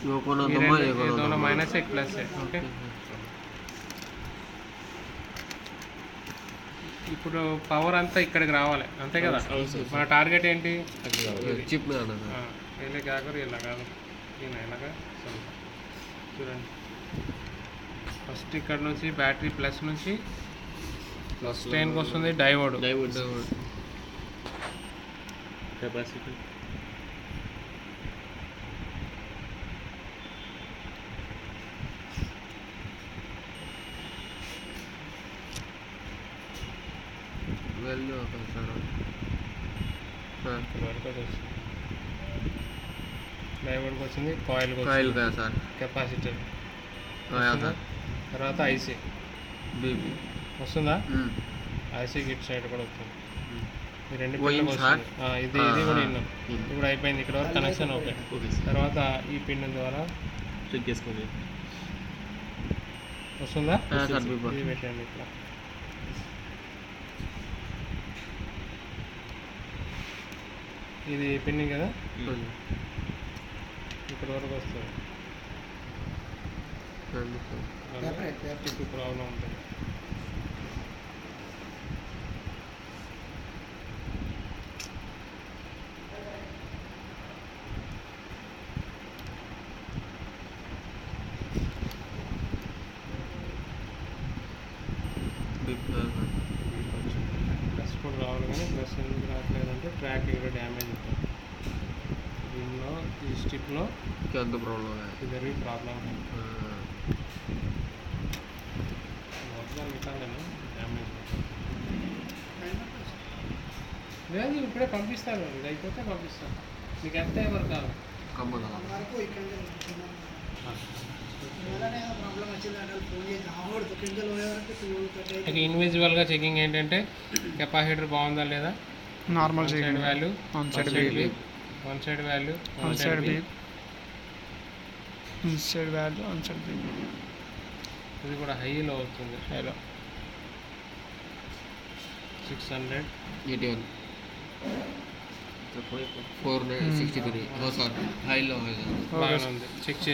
ये दोनों माइनस है, एक प्लस है. ఓకే, ఇప్పుడు పవర్ అంతా ఇక్కడికి రావాలి అంతే కదా. మన టార్గెట్ ఏంటి? చిప్ ఇలా కాకరు ఇలా కాదు, ఈయన ఇలాగా చూడండి. ఫస్ట్ ఇక్కడ నుంచి బ్యాటరీ ప్లస్ నుంచి స్టెయిన్కి వస్తుంది డైవర్డ్ కెపాసిటీ. డైవర్డ్కి వచ్చింది, కాయిల్కి కదా సార్, కెపాసిటర్ తర్వాత ఐసీ బీపీ వస్తుందా? ఐసీకి ఇటు సైడ్ కూడా వస్తుంది. ఈ రెండు పిన్లు వస్తుంది. ఇది కూడా విన్నాం. ఇప్పుడు అయిపోయింది, ఇక్కడ వరకు కనెక్షన్ ఓకే. తర్వాత ఈ పిన్ ద్వారా చెక్ చేసుకోండి, వస్తుందా? ఇది పెట్టండి ఇట్లా. ఇది పిన్ కదా, ఇక్కడ వరకు వస్తుంది. ప్రాబ్లం ఉంటుంది. ప్లస్ కూడా రావాలి, కానీ ప్లస్ ఎందుకు రావట్లేదంటే ట్రాక్ ఇక్కడ డ్యామేజ్ ఉంటుంది. దీనిలో ఈ స్టిప్లో ఎంత ప్రాబ్లం ఇద్దరి ప్రాబ్లం మొత్తం నికాలేను డ్యామేజ్ లేదు. ఇప్పుడే పంపిస్తాను, ఇది అయిపోతే పంపిస్తాను. మీకు ఎంత ఎవరు కావాలి? ఇన్విజిబుల్గా చెకింగ్ ఏంటంటే కెపాసిటర్ బాగుందా లేదా, normal side value, one side beep, one side value, one side beep, one side value, one side beep. ఇది కూడా హైలో అవుతుంది. హైలో 681 463 సార్, హైలో బాగానే ఉంది. చెక్ చేసి